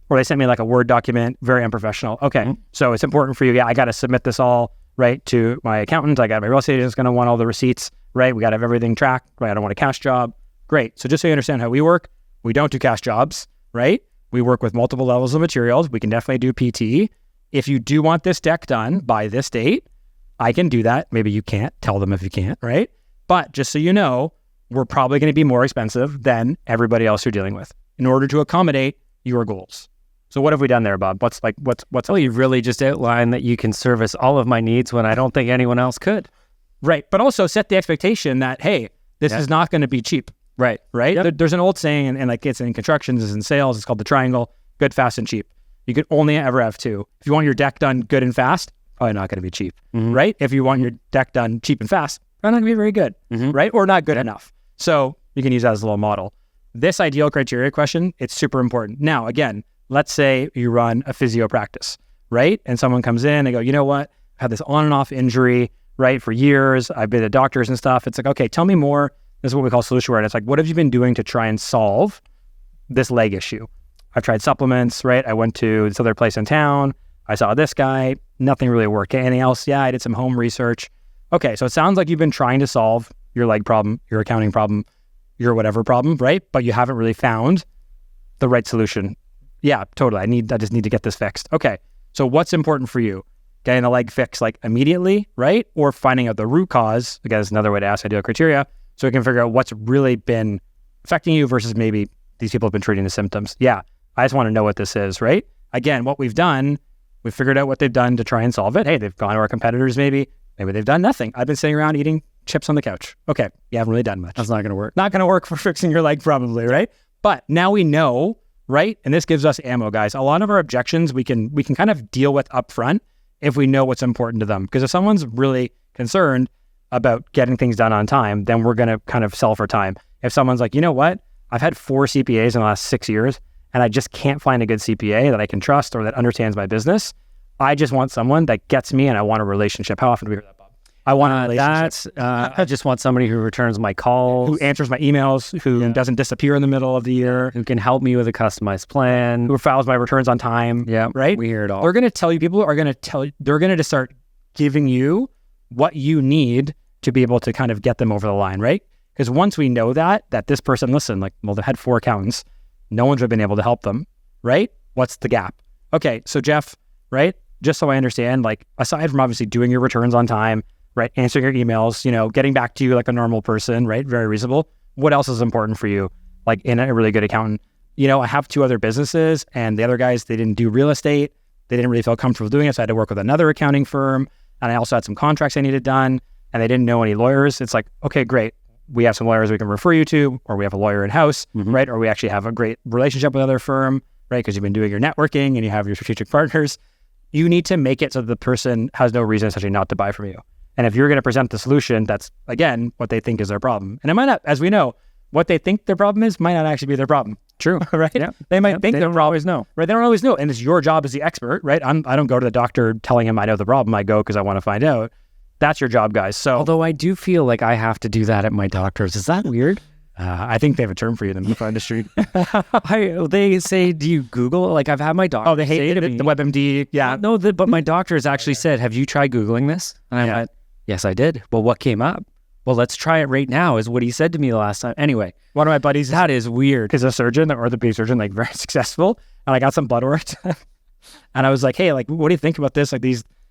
Speaker 2: or they sent me like a Word document, very unprofessional. Okay, so it's important for you. Yeah, I got to submit this all, right, to my accountant. I got my real estate agent's going to want all the receipts, right? We got to have everything tracked, right? I don't want a cash job. Great. So just so you understand how we work, we don't do cash jobs, right? We work with multiple levels of materials. We can definitely do PT. If you do want this deck done by this date, I can do that. Maybe you can't. Tell them if you can't, right? But just so you know, we're probably going to be more expensive than everybody else you're dealing with in order to accommodate your goals. So what have we done there, Bob? What's
Speaker 1: Well, you've really just outlined that you can service all of my needs when I don't think anyone else could.
Speaker 2: Right. But also set the expectation that, hey, this is not going to be cheap.
Speaker 1: Right.
Speaker 2: Right. Yep. There's an old saying, and like it's in construction, it's in sales, it's called the triangle: good, fast, and cheap. You could only ever have two. If you want your deck done good and fast, probably not going to be cheap. Right. If you want your deck done cheap and fast, probably not going to be very good. Right. Or not good enough. So you can use that as a little model. This ideal criteria question, it's super important. Now, again, let's say you run a physio practice, right? And someone comes in, they go, you know what? I had this on and off injury, right, for years. I've been to doctors and stuff. It's like, okay, tell me more. This is what we call solution awareness. Like, what have you been doing to try and solve this leg issue? I've tried supplements, right? I went to this other place in town. I saw this guy. Nothing really worked. Anything else? Yeah, I did some home research. Okay, so it sounds like you've been trying to solve your leg problem, your accounting problem, your whatever problem, right? But you haven't really found the right solution. Yeah, totally. I just need to get this fixed. Okay, so what's important for you? Getting the leg fixed like immediately, right? Or finding out the root cause? Again, that's another way to ask ideal criteria. So we can figure out what's really been affecting you versus maybe these people have been treating the symptoms. Yeah, I just want to know what this is, right? Again, what we've done, we've figured out what they've done to try and solve it. Hey, they've gone to our competitors maybe. Maybe they've done nothing. I've been sitting around eating chips on the couch. Okay, you haven't really done much.
Speaker 1: That's not going to work.
Speaker 2: Not going to work for fixing your leg probably, right? But now we know, right? And this gives us ammo, guys. A lot of our objections we can kind of deal with upfront if we know what's important to them. Because if someone's really concerned about getting things done on time, then we're going to kind of sell for time. If someone's like, you know what? I've had 4 CPAs in the last 6 years, and I just can't find a good CPA that I can trust or that understands my business. I just want someone that gets me, and I want a relationship. How often do we hear that, Bob? I want a relationship.
Speaker 1: I just want somebody who returns my calls,
Speaker 2: who answers my emails, who doesn't disappear in the middle of the year,
Speaker 1: who can help me with a customized plan,
Speaker 2: who files my returns on time.
Speaker 1: Yeah,
Speaker 2: right.
Speaker 1: We hear it all.
Speaker 2: They're going to tell you. People are going to tell you. They're going to just start giving you what you need to be able to kind of get them over the line, right? Because once we know that this person, listen, like, well, they've had 4 accountants, no one's been able to help them, right? What's the gap? Okay, so Jeff, right? Just so I understand, like, aside from obviously doing your returns on time, right, answering your emails, getting back to you like a normal person, right, very reasonable. What else is important for you, like in a really good accountant? I have 2 other businesses, and the other guys, they didn't do real estate. They didn't really feel comfortable doing it, so I had to work with another accounting firm, and I also had some contracts I needed done, and they didn't know any lawyers. It's like, okay, great. We have some lawyers we can refer you to, or we have a lawyer in-house, right? Or we actually have a great relationship with another firm, right? Because you've been doing your networking and you have your strategic partners. You need to make it so that the person has no reason essentially not to buy from you. And if you're going to present the solution, that's, again, what they think is their problem. And it might not, as we know, what they think their problem is might not actually be their problem.
Speaker 1: True.
Speaker 2: Right?
Speaker 1: Yep.
Speaker 2: They might think
Speaker 1: they
Speaker 2: their
Speaker 1: don't
Speaker 2: problem.
Speaker 1: always know.
Speaker 2: Right? They don't always know. And it's your job as the expert, right? I don't go to the doctor telling him I know the problem. I go because I want to find out. That's your job, guys. So,
Speaker 1: although I do feel like I have to do that at my doctor's. Is that weird?
Speaker 2: I think they have a term for you in the medical industry.
Speaker 1: They say, do you Google? Like, I've had my doctor.
Speaker 2: Oh, they hate it. The WebMD. Yeah.
Speaker 1: No, but my doctor has actually said, have you tried Googling this? And I went, yes, I did. Well, what came up? Well, let's try it right now, is what he said to me the last time. Anyway,
Speaker 2: one of my buddies,
Speaker 1: that is weird.
Speaker 2: Is a surgeon, an orthopedic surgeon, like very successful. And I got some blood work. And I was like, hey, like, what do you think about this? Like,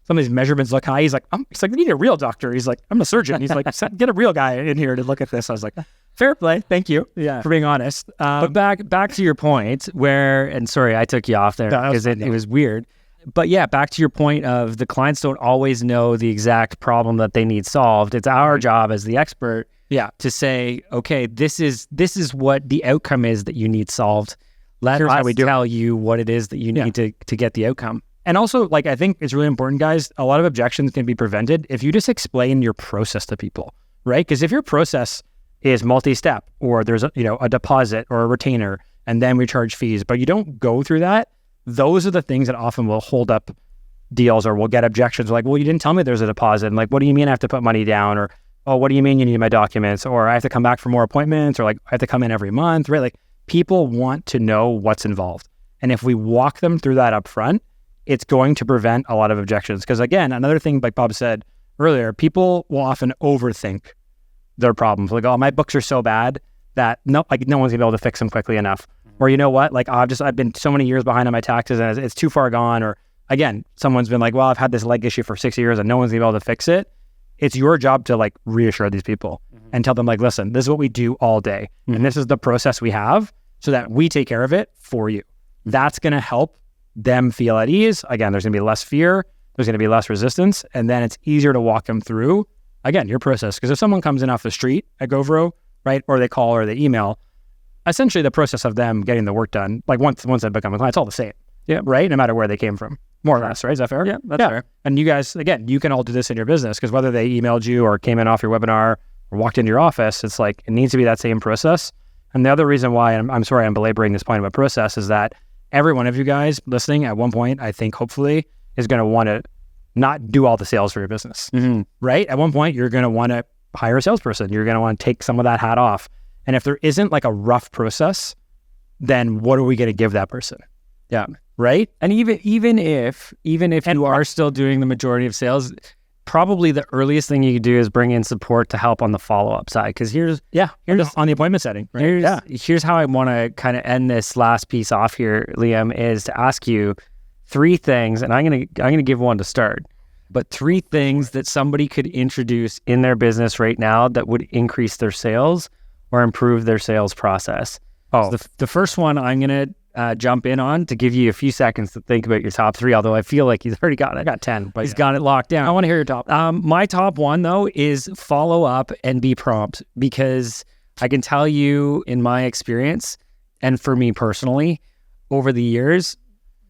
Speaker 2: some of these measurements look high. He's like, we need a real doctor. He's like, I'm a surgeon. He's like, get a real guy in here to look at this. I was like, fair play. Thank you for being honest.
Speaker 1: But back to your point and sorry, I took you off there because it was weird. But yeah, back to your point of the clients don't always know the exact problem that they need solved. It's our job as the expert to say, okay, this is what the outcome is that you need solved. Let us tell you what it is that you need to get the outcome.
Speaker 2: And also, like, I think it's really important, guys, a lot of objections can be prevented if you just explain your process to people, right? Because if your process is multi-step, or there's a deposit or a retainer, and then we charge fees, but you don't go through that, those are the things that often will hold up deals, or will get objections. Like, well, you didn't tell me there's a deposit. And like, what do you mean I have to put money down? Or, oh, what do you mean you need my documents? Or I have to come back for more appointments? Or like, I have to come in every month, right? Like, people want to know what's involved. And if we walk them through that up front, it's going to prevent a lot of objections. Because again, another thing, like Bob said earlier, people will often overthink their problems. Like, oh, my books are so bad that no one's gonna be able to fix them quickly enough. Or you know what, like I've been so many years behind on my taxes and it's too far gone. Or again, someone's been like, well, I've had this leg issue for 6 years and no one's gonna be able to fix it. It's your job to like reassure these people and tell them like, listen, this is what we do all day. And this is the process we have so that we take care of it for you. That's gonna help them feel at ease. Again, there's gonna be less fear, there's gonna be less resistance, and then it's easier to walk them through, again, your process. Because if someone comes in off the street at GoVro, right, or they call or they email, essentially the process of them getting the work done, like once they become a client, it's all the same. Yeah. Right? No matter where they came from, more or less, right? Is that fair?
Speaker 1: Yeah, that's fair.
Speaker 2: And you guys, again, you can all do this in your business because whether they emailed you or came in off your webinar or walked into your office, it's like, it needs to be that same process. And the other reason why, and I'm sorry I'm belaboring this point about process, is that every one of you guys listening at one point, I think hopefully is going to want to not do all the sales for your business, right? At one point, you're going to want to hire a salesperson. You're going to want to take some of that hat off. And if there isn't like a rough process, then what are we going to give that person?
Speaker 1: Yeah.
Speaker 2: Right.
Speaker 1: And even if you are still doing the majority of sales, probably the earliest thing you could do is bring in support to help on the follow-up side. Because here's
Speaker 2: on the appointment setting. Right?
Speaker 1: Here's how I want to kind of end this last piece off here, Liam, is to ask you 3 things, and I'm gonna give one to start, but 3 things that somebody could introduce in their business right now that would increase their sales or improve their sales process. So the first one I'm going to jump in on to give you a few seconds to think about your top 3, although I feel like he's already got it.
Speaker 2: I got 10, but
Speaker 1: he's got it locked down.
Speaker 2: I want to hear your top.
Speaker 1: My top one, though, is follow up and be prompt, because I can tell you in my experience, and for me personally, over the years,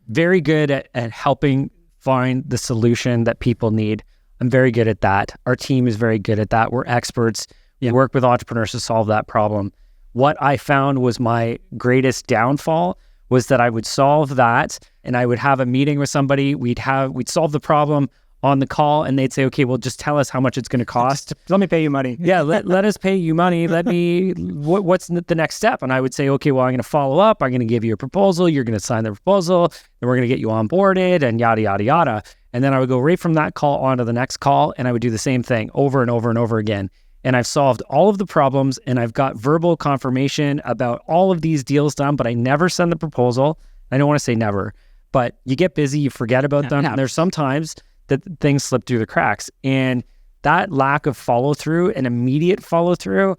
Speaker 1: very good at helping find the solution that people need. I'm very good at that. Our team is very good at that. We're experts. We work with entrepreneurs to solve that problem. What I found was my greatest downfall was that I would solve that and I would have a meeting with somebody. We'd solve the problem on the call and they'd say, okay, well, just tell us how much it's going to cost.
Speaker 2: Let me pay you money.
Speaker 1: Yeah, let us pay you money. What's the next step? And I would say, okay, well, I'm going to follow up. I'm going to give you a proposal. You're going to sign the proposal and we're going to get you onboarded and yada, yada, yada. And then I would go right from that call on to the next call and I would do the same thing over and over and over again. And I've solved all of the problems and I've got verbal confirmation about all of these deals done, but I never send the proposal. I don't want to say never, but you get busy, you forget about them. And there's sometimes that things slip through the cracks. And that lack of follow through and immediate follow through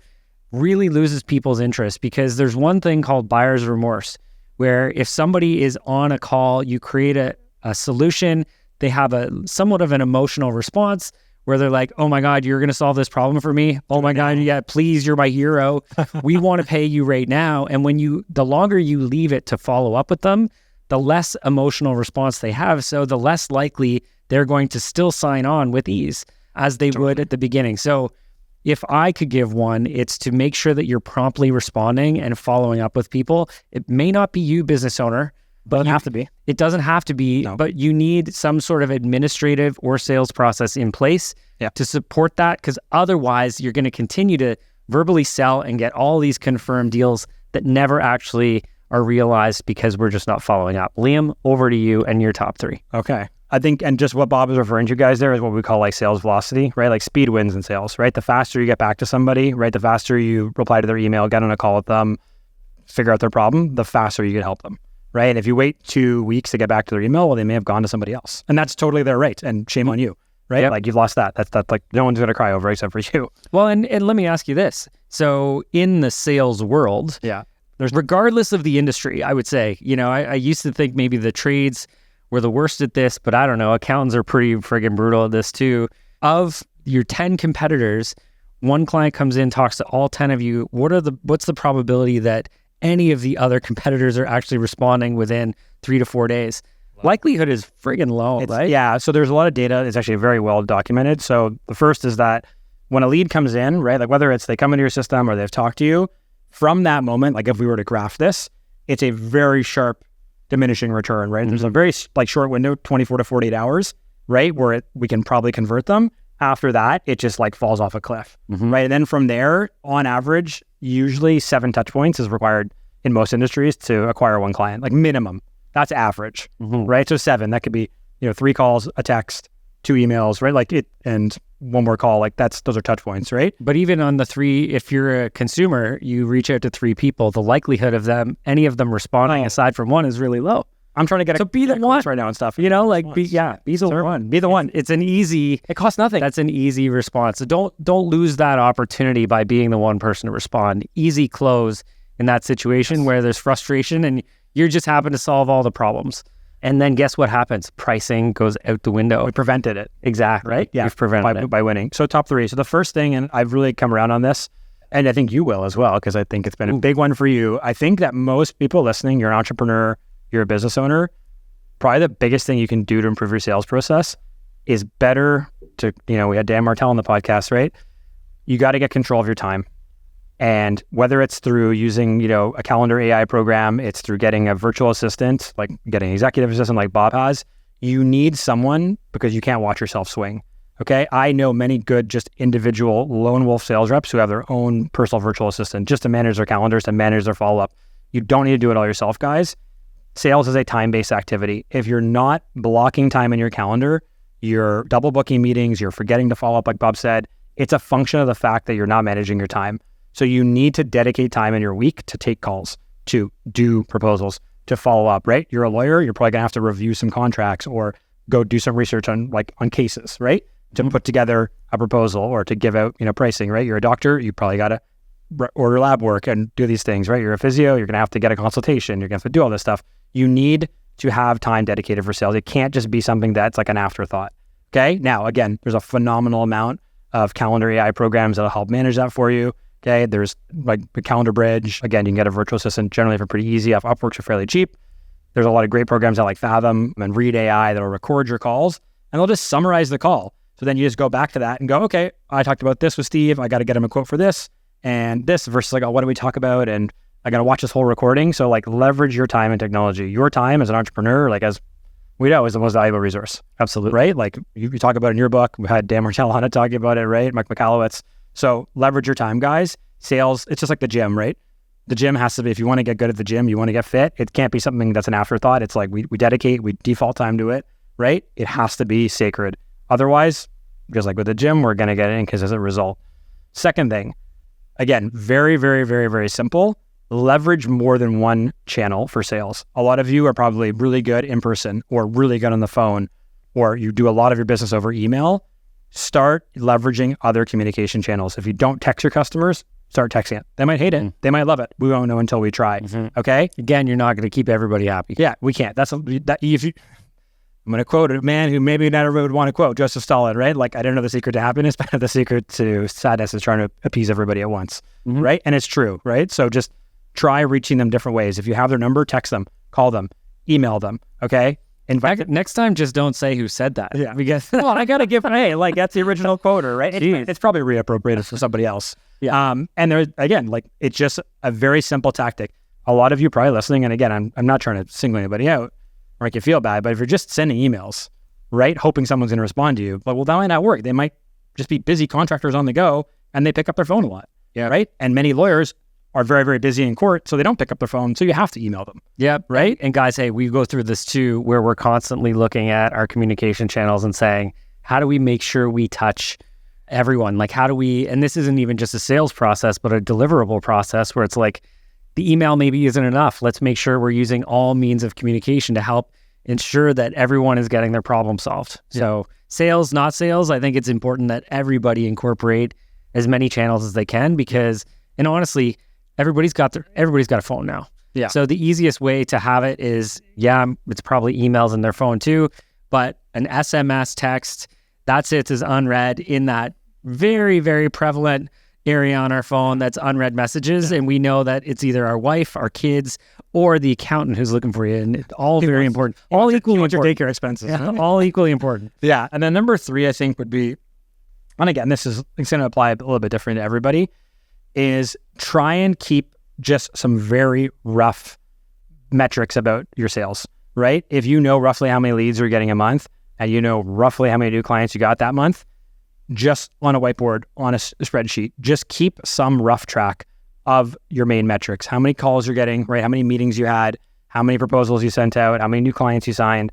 Speaker 1: really loses people's interest, because there's one thing called buyer's remorse, where if somebody is on a call, you create a solution, they have a somewhat of an emotional response, where they're like, oh my God, you're going to solve this problem for me. Oh my God, yeah, please, you're my hero. We want to pay you right now. And the longer you leave it to follow up with them, the less emotional response they have. So the less likely they're going to still sign on with ease as they would at the beginning. So if I could give one, it's to make sure that you're promptly responding and following up with people. It may not be you, business owner.
Speaker 2: Doesn't have to be.
Speaker 1: It doesn't have to be, but you need some sort of administrative or sales process in place to support that, because otherwise you're going to continue to verbally sell and get all these confirmed deals that never actually are realized because we're just not following up. Liam, over to you and your top 3.
Speaker 2: Okay. I think, and just what Bob is referring to, guys, there is what we call like sales velocity, right? Like speed wins in sales, right? The faster you get back to somebody, right? The faster you reply to their email, get on a call with them, figure out their problem, the faster you can help them. Right. And if you wait 2 weeks to get back to their email, well, they may have gone to somebody else. And that's totally their right. And shame on you. Right. Yep. Like you've lost that. That's like no one's going to cry over except for you.
Speaker 1: Well, and let me ask you this. So in the sales world, there's, regardless of the industry, I would say, I used to think maybe the trades were the worst at this, but I don't know. Accountants are pretty friggin' brutal at this too. Of your 10 competitors, one client comes in, talks to all 10 of you. What's the probability that any of the other competitors are actually responding within 3 to 4 days? Likelihood is friggin' low, right?
Speaker 2: Yeah. So there's a lot of data. It's actually very well documented. So the first is that when a lead comes in, right, like whether it's they come into your system or they've talked to you, from that moment, like if we were to graph this, it's a very sharp diminishing return, right? There's a very short window, 24 to 48 hours, right, where we can probably convert them. After that, it just like falls off a cliff, right? And then from there, on average, usually 7 touch points is required in most industries to acquire one client, like minimum, That's average, right? So 7, that could be, 3 calls, a text, 2 emails, right? Like and one more call, like those are touch points, right?
Speaker 1: But even on the 3, if you're a consumer, you reach out to 3 people, the likelihood of any of them responding aside from 1 is really low.
Speaker 2: I'm trying to get
Speaker 1: be the one
Speaker 2: right now and stuff.
Speaker 1: Be the one. Be the one. It's an easy.
Speaker 2: It costs nothing.
Speaker 1: That's an easy response. So don't lose that opportunity by being the one person to respond. Easy close in that situation where there's frustration and you just happen to solve all the problems. And then guess what happens? Pricing goes out the window.
Speaker 2: We prevented it.
Speaker 1: Exactly.
Speaker 2: Right? Yeah.
Speaker 1: We've prevented it
Speaker 2: by winning. So top 3. So the first thing, and I've really come around on this, and I think you will as well, because I think it's been a big one for you. I think that most people listening, you're an entrepreneur, you're a business owner, probably the biggest thing you can do to improve your sales process is better to, we had Dan Martell on the podcast, right? You got to get control of your time. And whether it's through using, a calendar AI program, it's through getting a virtual assistant, like getting an executive assistant like Bob has, you need someone because you can't watch yourself swing. Okay. I know many good, just individual lone wolf sales reps who have their own personal virtual assistant just to manage their calendars, to manage their follow-up. You don't need to do it all yourself, guys. Sales is a time-based activity. If you're not blocking time in your calendar, you're double booking meetings, you're forgetting to follow up, like Bob said, it's a function of the fact that you're not managing your time. So you need to dedicate time in your week to take calls, to do proposals, to follow up, right? You're a lawyer, you're probably gonna have to review some contracts or go do some research on cases, right? To put together a proposal or to give out, pricing, right? You're a doctor, you probably gotta order lab work and do these things, right? You're a physio, you're gonna have to get a consultation, you're gonna have to do all this stuff. You need to have time dedicated for sales. It can't just be something that's like an afterthought. Okay. Now, again, there's a phenomenal amount of calendar AI programs that'll help manage that for you. Okay. There's like the Calendar Bridge. Again, you can get a virtual assistant generally for pretty easy. Upworks are fairly cheap. There's a lot of great programs out like Fathom and Read AI that'll record your calls and they'll just summarize the call. So then you just go back to that and go, okay, I talked about this with Steve. I got to get him a quote for this and this versus like, oh, what do we talk about? And I got to watch this whole recording. So like leverage your time and technology. Your time as an entrepreneur, like as we know, is the most valuable resource.
Speaker 1: Absolutely.
Speaker 2: Right? Like you talk about it in your book. We had Dan Martell on it talking about it, right? Mike Michalowicz. So leverage your time, guys. Sales, it's just like the gym, right? The gym has to be, if you want to get good at the gym, you want to get fit, it can't be something that's an afterthought. It's like we default time to it, right? It has to be sacred. Otherwise, just like with the gym, we're going to get inconsistent result. Second thing, again, very, very, very, very simple. Leverage more than one channel for sales. A lot of you are probably really good in person or really good on the phone, or you do a lot of your business over email. Start leveraging other communication channels. If you don't text your customers, start texting it. They might hate it. They might love it. We won't know until we try. Okay.
Speaker 1: Again, you're not going to keep everybody happy.
Speaker 2: Yeah, we can't. I'm going to quote a man who maybe never would want to quote, Joseph Stalin, right? Like, I don't know the secret to happiness, but the secret to sadness is trying to appease everybody at once, right? And it's true, right? So just try reaching them different ways. If you have their number, text them, call them, email them, okay?
Speaker 1: In fact, next time, just don't say who said that.
Speaker 2: Yeah, because well, I got to give, hey, like that's the original quoter, right? It's probably reappropriated for somebody else.
Speaker 1: Yeah.
Speaker 2: And there's, again, like it's just a very simple tactic. A lot of you probably listening, and again, I'm not trying to single anybody out or make you feel bad, but if you're just sending emails, right, hoping someone's going to respond to you, well, that might not work. They might just be busy contractors on the go, and they pick up their phone a lot.
Speaker 1: Yeah.
Speaker 2: Right. And many lawyers are very, very busy in court, so they don't pick up their phone. So you have to email them.
Speaker 1: Yeah. Right. And guys, hey, we go through this too, where we're constantly looking at our communication channels and saying, how do we make sure we touch everyone? Like, how do we, and this isn't even just a sales process, but a deliverable process where it's like, the email maybe isn't enough. Let's make sure we're using all means of communication to help ensure that everyone is getting their problem solved. Yeah. So sales, not sales, I think it's important that everybody incorporate as many channels as they can because, and honestly, everybody's got a phone now.
Speaker 2: Yeah.
Speaker 1: So the easiest way to have it is, it's probably emails in their phone too, but an SMS text that sits as unread in that very, very prevalent area on our phone that's unread messages. And we know that it's either our wife, our kids, or the accountant who's looking for you. And it's all very important. All equally important.
Speaker 2: Your daycare expenses.
Speaker 1: Yeah, all equally important.
Speaker 2: Yeah. And then number 3, I think would be, and again, this is going to apply a little bit different to everybody, is try and keep just some very rough metrics about your sales, right? If you know roughly how many leads you're getting a month and you know roughly how many new clients you got that month, just on a whiteboard, on a spreadsheet, just keep some rough track of your main metrics. How many calls you're getting, right? How many meetings you had, how many proposals you sent out, how many new clients you signed,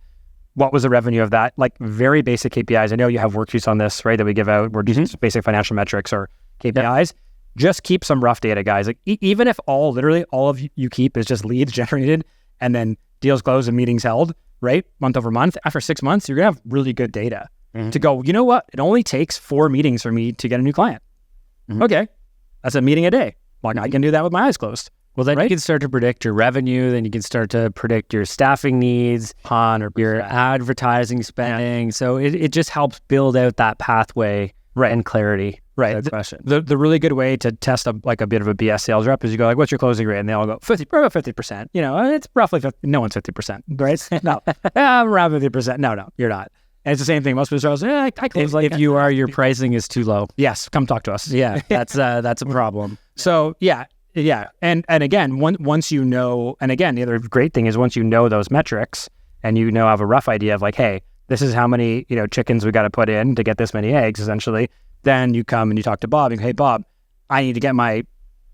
Speaker 2: what was the revenue of that, like very basic KPIs. I know you have worksheets on this, right, that we give out. We're just basic financial metrics or KPIs. Yep. Just keep some rough data, guys. Like even if literally all of you keep is just leads generated and then deals closed and meetings held, right, month over month, after 6 months, you're going to have really good data to go, you know what? It only takes 4 meetings for me to get a new client. Okay. That's a meeting a day. Like I can do that with my eyes closed.
Speaker 1: Well, then you can start to predict your revenue. Then you can start to predict your staffing needs, your advertising spending. Yeah. So it just helps build out that pathway and clarity.
Speaker 2: Right. The really good way to test a bit of a BS sales rep is you go like, what's your closing rate? And they all go 50%. You know, it's roughly 50. No one's 50%, right? No, I'm around 50%. No, you're not. And it's the same thing. Most people are saying, I close
Speaker 1: if you are, your pricing is too low.
Speaker 2: Yes, come talk to us.
Speaker 1: Yeah, that's a problem.
Speaker 2: So yeah. And again, once you know, and again, the other great thing is once you know those metrics and you know have a rough idea of like, hey, this is how many chickens we got to put in to get this many eggs, essentially. Then you come and you talk to Bob and go, hey, Bob, I need to get my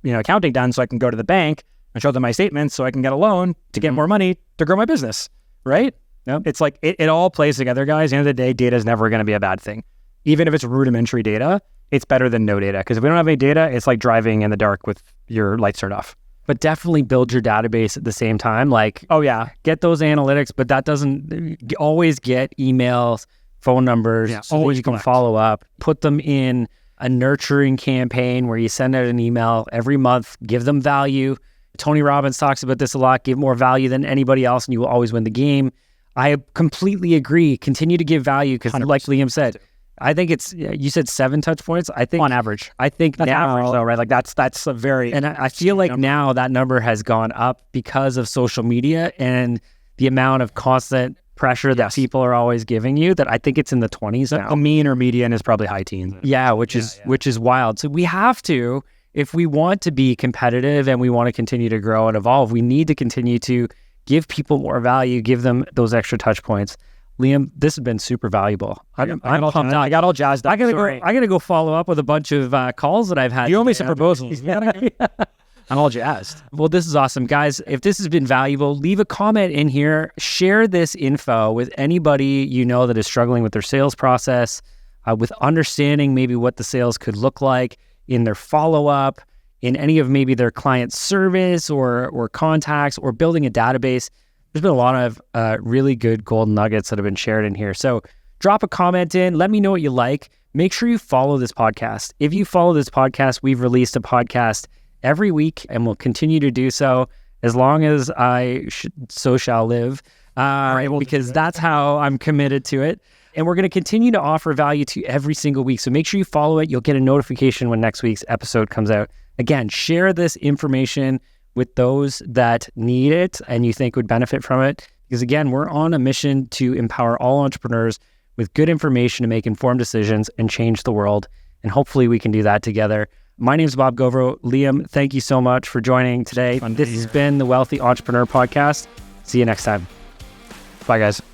Speaker 2: accounting done so I can go to the bank and show them my statements so I can get a loan to get more money to grow my business, right? Yep. It's like it all plays together, guys. At the end of the day, data is never going to be a bad thing. Even if it's rudimentary data, it's better than no data. Because if we don't have any data, it's like driving in the dark with your lights turned off.
Speaker 1: But definitely build your database at the same time. Like, get those analytics, but that doesn't always get emails, phone numbers, so you can follow up. Put them in a nurturing campaign where you send out an email every month, give them value. Tony Robbins talks about this a lot. Give more value than anybody else and you will always win the game. I completely agree. Continue to give value because like Liam said, I think you said 7 touch points. I think
Speaker 2: on average.
Speaker 1: I think
Speaker 2: that's
Speaker 1: now,
Speaker 2: average though, right? Like that's a very,
Speaker 1: and I feel like number. Now that number has gone up because of social media and the amount of constant pressure that people are always giving you, that I think it's in the 20s now.
Speaker 2: A mean or median is probably high teens.
Speaker 1: Yeah, which is wild. So we have to, if we want to be competitive and we want to continue to grow and evolve, we need to continue to give people more value, give them those extra touch points. Liam, this has been super valuable.
Speaker 2: I got all jazzed up.
Speaker 1: I gotta go follow up with a bunch of calls that I've had.
Speaker 2: You owe me some proposals. I'm all jazzed.
Speaker 1: Well, this is awesome. Guys, if this has been valuable, leave a comment in here. Share this info with anybody you know that is struggling with their sales process, with understanding maybe what the sales could look like in their follow-up, in any of maybe their client service or contacts, or building a database. There's been a lot of really good golden nuggets that have been shared in here. So drop a comment in. Let me know what you like. Make sure you follow this podcast. If you follow this podcast, we've released a podcast every week and we'll continue to do so as long as I shall live, because that's how I'm committed to it. And we're going to continue to offer value to you every single week. So make sure you follow it. You'll get a notification when next week's episode comes out. Again, share this information with those that need it and you think would benefit from it. Because again, we're on a mission to empower all entrepreneurs with good information to make informed decisions and change the world. And hopefully we can do that together. My name is Bob Govro. Liam, thank you so much for joining today. This has been the Wealthy Entrepreneur Podcast. See you next time.
Speaker 2: Bye, guys.